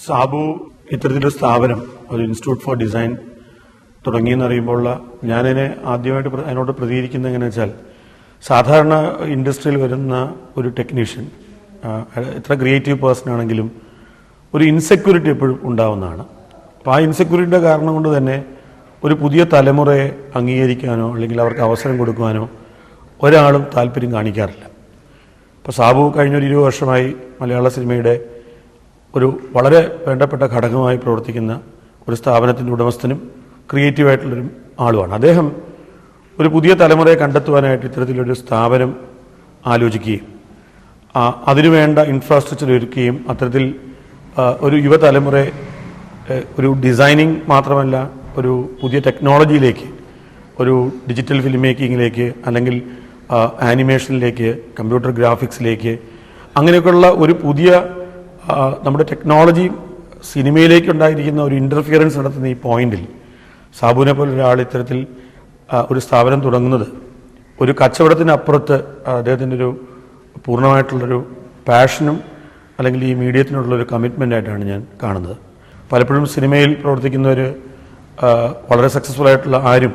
സാബു ഇത്തരത്തിലൊരു സ്ഥാപനം, ഒരു ഇൻസ്റ്റിറ്റ്യൂട്ട് ഫോർ ഡിസൈൻ തുടങ്ങിയെന്നറിയുമ്പോൾ ഞാനതിനെ ആദ്യമായിട്ട് അതിനോട് പ്രതികരിക്കുന്നത് എങ്ങനെയാണെന്ന് വെച്ചാൽ, സാധാരണ ഇൻഡസ്ട്രിയിൽ വരുന്ന ഒരു ടെക്നീഷ്യൻ എത്ര ക്രിയേറ്റീവ് പേഴ്സൺ ആണെങ്കിലും ഒരു ഇൻസെക്യൂരിറ്റി എപ്പോഴും ഉണ്ടാവുന്നതാണ്. അപ്പോൾ ആ ഇൻസെക്യൂരിറ്റിയുടെ കാരണം കൊണ്ട് തന്നെ ഒരു പുതിയ തലമുറയെ അംഗീകരിക്കാനോ അല്ലെങ്കിൽ അവർക്ക് അവസരം കൊടുക്കുവാനോ ഒരാളും താല്പര്യം കാണിക്കാറില്ല. ഇപ്പോൾ സാബു കഴിഞ്ഞൊരു 20 വർഷമായി മലയാള സിനിമയുടെ ഒരു വളരെ വേണ്ടപ്പെട്ട ഘടകമായി പ്രവർത്തിക്കുന്ന ഒരു സ്ഥാപനത്തിൻ്റെ ഉടമസ്ഥനും ക്രിയേറ്റീവായിട്ടുള്ളൊരു ആളുമാണ്. അദ്ദേഹം ഒരു പുതിയ തലമുറയെ കണ്ടെത്തുവാനായിട്ട് ഇത്തരത്തിലൊരു സ്ഥാപനം ആലോചിക്കുകയും അതിനുവേണ്ട ഇൻഫ്രാസ്ട്രക്ചർ ഒരുക്കുകയും അത്തരത്തിൽ ഒരു യുവതലമുറയെ ഒരു ഡിസൈനിങ് മാത്രമല്ല ഒരു പുതിയ ടെക്നോളജിയിലേക്ക്, ഒരു ഡിജിറ്റൽ ഫിലിം മേക്കിങ്ങിലേക്ക്, അല്ലെങ്കിൽ ആനിമേഷനിലേക്ക്, കമ്പ്യൂട്ടർ ഗ്രാഫിക്സിലേക്ക്, അങ്ങനെയൊക്കെയുള്ള ഒരു പുതിയ നമ്മുടെ ടെക്നോളജി സിനിമയിലേക്ക് ഉണ്ടായിരിക്കുന്ന ഒരു ഇൻ്റർഫിയറൻസ് നടത്തുന്ന ഈ പോയിന്റിൽ സാബുവിനെ പോലെ ഒരാൾ ഇത്തരത്തിൽ ഒരു സ്ഥാപനം തുടങ്ങുന്നത് ഒരു കച്ചവടത്തിനപ്പുറത്ത് അദ്ദേഹത്തിൻ്റെ ഒരു പൂർണ്ണമായിട്ടുള്ളൊരു പാഷനും അല്ലെങ്കിൽ ഈ മീഡിയത്തിനുള്ളൊരു കമ്മിറ്റ്മെൻ്റായിട്ടാണ് ഞാൻ കാണുന്നത്. പലപ്പോഴും സിനിമയിൽ പ്രവർത്തിക്കുന്നവർ വളരെ സക്സസ്ഫുൾ ആയിട്ടുള്ള ആരും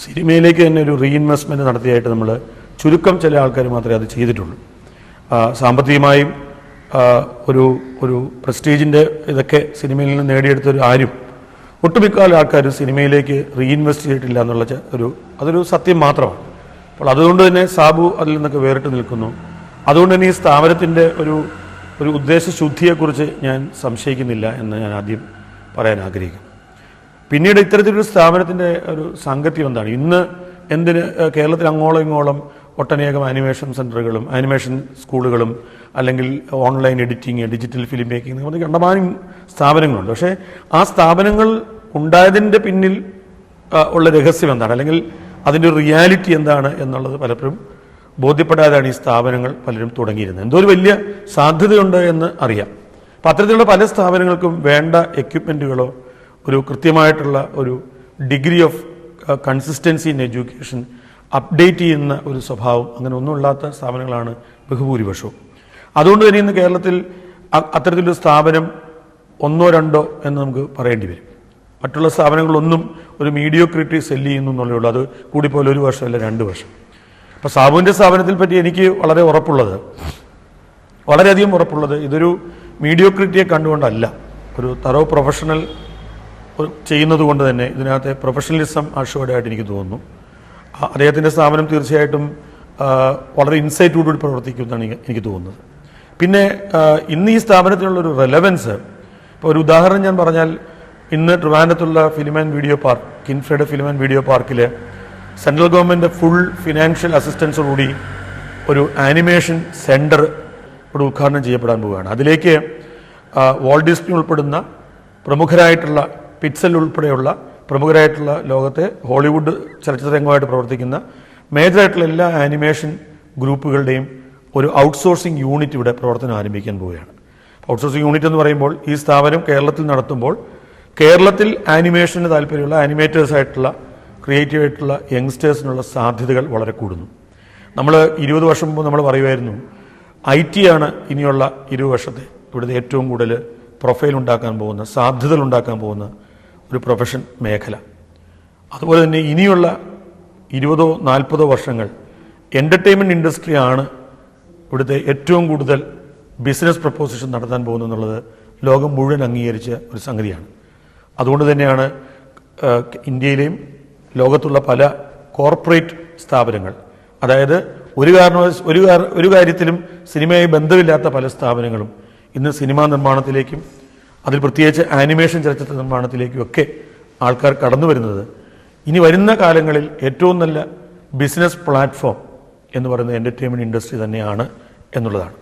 സിനിമയിലേക്ക് തന്നെ ഒരു റീഇൻവെസ്റ്റ്മെൻറ്റ് നടത്തിയായിട്ട് നമ്മൾ ചുരുക്കം ചില ആൾക്കാർ മാത്രമേ അത് ചെയ്തിട്ടുള്ളൂ. സാമ്പത്തികമായും ഒരു പ്രസ്റ്റീജിൻ്റെ ഇതൊക്കെ സിനിമയിൽ നിന്ന് നേടിയെടുത്തൊരു ആരും ഒട്ടുമിക്ക ആൾക്കാരും സിനിമയിലേക്ക് റീഇൻവെസ്റ്റ് ചെയ്തിട്ടില്ല എന്നുള്ള അതൊരു സത്യം മാത്രമാണ്. അപ്പോൾ അതുകൊണ്ട് തന്നെ സാബു അതിൽ നിന്നൊക്കെ വേറിട്ട് നിൽക്കുന്നു. അതുകൊണ്ട് തന്നെ ഈ സ്ഥാപനത്തിൻ്റെ ഒരു ഉദ്ദേശശുദ്ധിയെക്കുറിച്ച് ഞാൻ സംശയിക്കുന്നില്ല എന്ന് ഞാൻ ആദ്യം പറയാൻ ആഗ്രഹിക്കും. പിന്നീട് ഇത്തരത്തിലൊരു സ്ഥാപനത്തിൻ്റെ ഒരു സാങ്കത്യം എന്താണ്? ഇന്ന് എന്തിന് കേരളത്തിൽ അങ്ങോളം ഇങ്ങോളം ഒട്ടനേകം ആനിമേഷൻ സെൻ്ററുകളും ആനിമേഷൻ സ്കൂളുകളും അല്ലെങ്കിൽ online editing, digital film making, നമുക്ക് കണ്ടമാനം സ്ഥാപനങ്ങളുണ്ട്. പക്ഷേ ആ സ്ഥാപനങ്ങൾ ഉണ്ടായതിൻ്റെ പിന്നിൽ ഉള്ള രഹസ്യം എന്താണ്, അല്ലെങ്കിൽ അതിൻ്റെ റിയാലിറ്റി എന്താണ് എന്നുള്ളത് പലപ്പോഴും ബോധ്യപ്പെടാതെയാണ് ഈ സ്ഥാപനങ്ങൾ പലരും തുടങ്ങിയിരുന്നത്. എന്തോ ഒരു വലിയ സാധ്യതയുണ്ട് എന്ന് അറിയാം. അപ്പം അത്തരത്തിലുള്ള പല സ്ഥാപനങ്ങൾക്കും വേണ്ട എക്യുപ്മെൻറ്റുകളോ ഒരു കൃത്യമായിട്ടുള്ള ഒരു degree of consistency in education update ചെയ്യുന്ന ഒരു സ്വഭാവം അങ്ങനെ ഒന്നുമില്ലാത്ത സ്ഥാപനങ്ങളാണ് ബഹുഭൂരിപക്ഷവും. അതുകൊണ്ട് തന്നെ ഇന്ന് കേരളത്തിൽ അത്തരത്തിലൊരു സ്ഥാപനം ഒന്നോ രണ്ടോ എന്ന് നമുക്ക് പറയേണ്ടി വരും. മറ്റുള്ള സ്ഥാപനങ്ങളൊന്നും ഒരു മീഡിയോക്രിറ്റി സെല്ല് ചെയ്യുന്നു എന്നുള്ളൂ. അത് കൂടിപ്പോലെ 1 വർഷം അല്ല 2 വർഷം. അപ്പോൾ സാബുവിൻ്റെ സ്ഥാപനത്തിൽ പറ്റി എനിക്ക് വളരെയധികം ഉറപ്പുള്ളത് ഇതൊരു മീഡിയോക്രിറ്റിയെ കണ്ടുകൊണ്ടല്ല, ഒരു തറോ പ്രൊഫഷണൽ ചെയ്യുന്നത് കൊണ്ട് തന്നെ ഇതിനകത്തെ പ്രൊഫഷണലിസം അഷുവേർഡായിട്ട് എനിക്ക് തോന്നുന്നു. അദ്ദേഹത്തിൻ്റെ സ്ഥാപനം തീർച്ചയായിട്ടും വളരെ ഇൻസൈറ്റോടുകൂടി പ്രവർത്തിക്കുമെന്നാണ് എനിക്ക് തോന്നുന്നത്. പിന്നെ ഇന്ന് ഈ സ്ഥാപനത്തിനുള്ളൊരു റെലവൻസ്, ഇപ്പോൾ ഒരു ഉദാഹരണം ഞാൻ പറഞ്ഞാൽ, ഇന്ന് ട്രിവാൻഡ്രത്തുള്ള ഫിലിം ആൻഡ് വീഡിയോ പാർക്ക്, കിൻഫ്രയുടെ ഫിലിം ആൻഡ് വീഡിയോ പാർക്കിൽ സെൻട്രൽ ഗവൺമെൻറ് ഫുൾ ഫിനാൻഷ്യൽ അസിസ്റ്റൻസോടുകൂടി ഒരു ആനിമേഷൻ സെൻറ്റർ ഇവിടെ ഉദ്ഘാടനം ചെയ്യപ്പെടാൻ പോവുകയാണ്. അതിലേക്ക് വാൾട്ട് ഡിസ്നി ഉൾപ്പെടുന്ന പ്രമുഖരായിട്ടുള്ള പിക്സൽ ഉൾപ്പെടെയുള്ള പ്രമുഖരായിട്ടുള്ള ലോകത്തെ ഹോളിവുഡ് ചലച്ചിത്ര രംഗമായിട്ട് പ്രവർത്തിക്കുന്ന മേജറായിട്ടുള്ള എല്ലാ ആനിമേഷൻ ഗ്രൂപ്പുകളുടെയും ഒരു ഔട്ട്സോഴ്സിംഗ് യൂണിറ്റ് ഇവിടെ പ്രവർത്തനം ആരംഭിക്കാൻ പോവുകയാണ്. ഔട്ട്സോഴ്സിംഗ് യൂണിറ്റ് എന്ന് പറയുമ്പോൾ ഈ സ്ഥാപനം കേരളത്തിൽ നടത്തുമ്പോൾ കേരളത്തിൽ ആനിമേഷന് താല്പര്യമുള്ള ആനിമേറ്റേഴ്സായിട്ടുള്ള ക്രിയേറ്റീവായിട്ടുള്ള യങ്സ്റ്റേഴ്സിനുള്ള സാധ്യതകൾ വളരെ കൂടുന്നു. നമ്മൾ 20 വർഷം മുമ്പ് നമ്മൾ പറയുമായിരുന്നു IT ആണ് ഇനിയുള്ള 20 വർഷത്തെ ഇവിടുത്തെ ഏറ്റവും കൂടുതൽ പ്രൊഫൈൽ ഉണ്ടാക്കാൻ പോകുന്ന, സാധ്യതകൾ ഉണ്ടാക്കാൻ പോകുന്ന ഒരു പ്രൊഫഷൻ മേഖല. അതുപോലെ തന്നെ ഇനിയുള്ള 20-40 വർഷങ്ങൾ എൻ്റർടൈൻമെൻറ്റ് ഇൻഡസ്ട്രിയാണ് ഇവിടുത്തെ ഏറ്റവും കൂടുതൽ ബിസിനസ് പ്രപ്പോസിഷൻ നടത്താൻ പോകുന്നതെന്നുള്ളത് ലോകം മുഴുവൻ അംഗീകരിച്ച ഒരു സംഗതിയാണ്. അതുകൊണ്ട് തന്നെയാണ് ഇന്ത്യയിലെയും ലോകത്തുള്ള പല കോർപ്പറേറ്റ് സ്ഥാപനങ്ങൾ, അതായത് ഒരു കാര്യത്തിലും സിനിമയായി ബന്ധമില്ലാത്ത പല സ്ഥാപനങ്ങളും ഇന്ന് സിനിമാ നിർമ്മാണത്തിലേക്കും അതിൽ പ്രത്യേകിച്ച് ആനിമേഷൻ ചലച്ചിത്ര നിർമ്മാണത്തിലേക്കും ഒക്കെ ആൾക്കാർ കടന്നു വരുന്നത് ഇനി വരുന്ന കാലങ്ങളിൽ ഏറ്റവും നല്ല ബിസിനസ് പ്ലാറ്റ്ഫോം എന്ന് പറയുന്നത് എൻ്റർടൈൻമെൻറ്റ് ഇൻഡസ്ട്രി തന്നെയാണ് എന്നുള്ളതാണ്.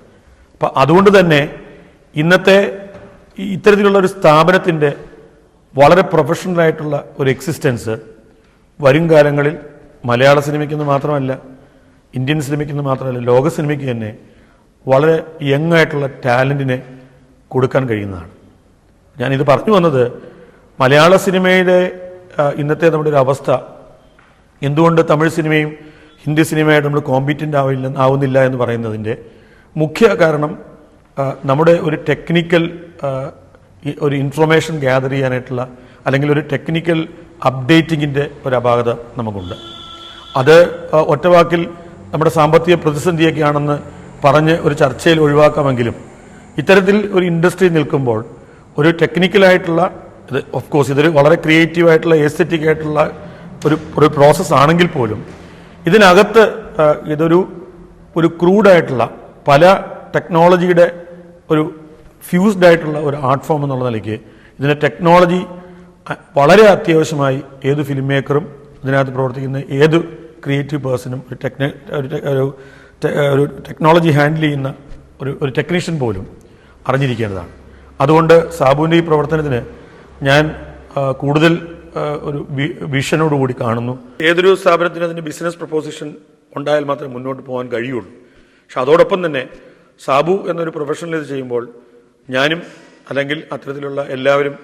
അപ്പം അതുകൊണ്ട് തന്നെ ഇന്നത്തെ ഇത്തരത്തിലുള്ള ഒരു സ്ഥാപനത്തിൻ്റെ വളരെ പ്രൊഫഷണലായിട്ടുള്ള ഒരു എക്സിസ്റ്റൻസ് വരും കാലങ്ങളിൽ മലയാള സിനിമയ്ക്കെന്ന് മാത്രമല്ല, ഇന്ത്യൻ സിനിമയ്ക്കെന്ന് മാത്രമല്ല, ലോക സിനിമയ്ക്ക് തന്നെ വളരെ യങ് ആയിട്ടുള്ള ടാലൻറ്റിനെ കൊടുക്കാൻ കഴിയുന്നതാണ്. ഞാനിത് പറഞ്ഞു വന്നത് മലയാള സിനിമയുടെ ഇന്നത്തെ നമ്മുടെ ഒരു അവസ്ഥ, എന്തുകൊണ്ട് തമിഴ് സിനിമയും ഹിന്ദി സിനിമയായിട്ട് നമ്മൾ കോമ്പീറ്റൻ്റ് ആവുന്നില്ല എന്ന് പറയുന്നതിൻ്റെ മുഖ്യ കാരണം നമ്മുടെ ഒരു ടെക്നിക്കൽ ഒരു ഇൻഫർമേഷൻ ഗ്യാദർ ചെയ്യാനായിട്ടുള്ള അല്ലെങ്കിൽ ഒരു ടെക്നിക്കൽ അപ്ഡേറ്റിങ്ങിൻ്റെ ഒരു അപാകത നമുക്കുണ്ട്. അത് ഒറ്റവാക്കിൽ നമ്മുടെ സാമ്പത്തിക പ്രതിസന്ധിയൊക്കെയാണെന്ന് പറഞ്ഞ് ഒരു ചർച്ചയിൽ ഒഴിവാക്കാമെങ്കിലും ഇത്തരത്തിൽ ഒരു ഇൻഡസ്ട്രി നിൽക്കുമ്പോൾ ഒരു ടെക്നിക്കലായിട്ടുള്ള ഇത് ഓഫ് കോഴ്സ് ഇതൊരു വളരെ ക്രിയേറ്റീവായിട്ടുള്ള എസ്തെറ്റിക് ആയിട്ടുള്ള ഒരു പ്രോസസ്സ് ആണെങ്കിൽ പോലും ഇതിനകത്ത് ഇതൊരു ക്രൂഡായിട്ടുള്ള പല ടെക്നോളജിയുടെ ഒരു ഫ്യൂസ്ഡ് ആയിട്ടുള്ള ഒരു ആർട്ട് ഫോം എന്നുള്ള നിലയ്ക്ക് ഇതിൻ്റെ ടെക്നോളജി വളരെ അത്യാവശ്യമായി ഏത് ഫിലിം മേക്കറും ഇതിനകത്ത് പ്രവർത്തിക്കുന്ന ഏത് ക്രിയേറ്റീവ് പേഴ്സണും ഒരു ടെക്നോളജി ഹാൻഡിൽ ചെയ്യുന്ന ഒരു ടെക്നീഷ്യൻ പോലും അറിഞ്ഞിരിക്കേണ്ടതാണ്. അതുകൊണ്ട് സാബുവിൻ്റെ ഈ പ്രവർത്തനത്തിന് ഞാൻ കൂടുതൽ ഒരു വിഷനോടുകൂടി കാണുന്നു. ഏതൊരു സ്ഥാപനത്തിന് അതിൻ്റെ ബിസിനസ് പ്രൊപ്പോസിഷൻ ഉണ്ടായാൽ മാത്രമേ മുന്നോട്ട് പോകാൻ കഴിയുള്ളൂ. പക്ഷെ അതോടൊപ്പം തന്നെ സാബു എന്നൊരു പ്രൊഫഷണൽ ഇത് ചെയ്യുമ്പോൾ ഞാനും അല്ലെങ്കിൽ അത്തരത്തിലുള്ള എല്ലാവരും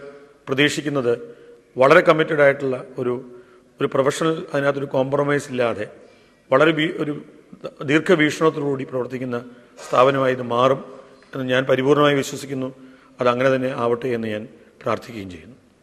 പ്രതീക്ഷിക്കുന്നത് വളരെ കമ്മിറ്റഡ് ആയിട്ടുള്ള ഒരു പ്രൊഫഷണൽ, അതിനകത്തൊരു കോംപ്രമൈസ് ഇല്ലാതെ വളരെ ഒരു ദീർഘവീക്ഷണത്തോടുകൂടി പ്രവർത്തിക്കുന്ന സ്ഥാപനമായി ഇത് മാറും എന്ന് ഞാൻ പരിപൂർണമായി വിശ്വസിക്കുന്നു. അതങ്ങനെ തന്നെ ആവട്ടെ എന്ന് ഞാൻ പ്രാർത്ഥിക്കുകയും ചെയ്യുന്നു.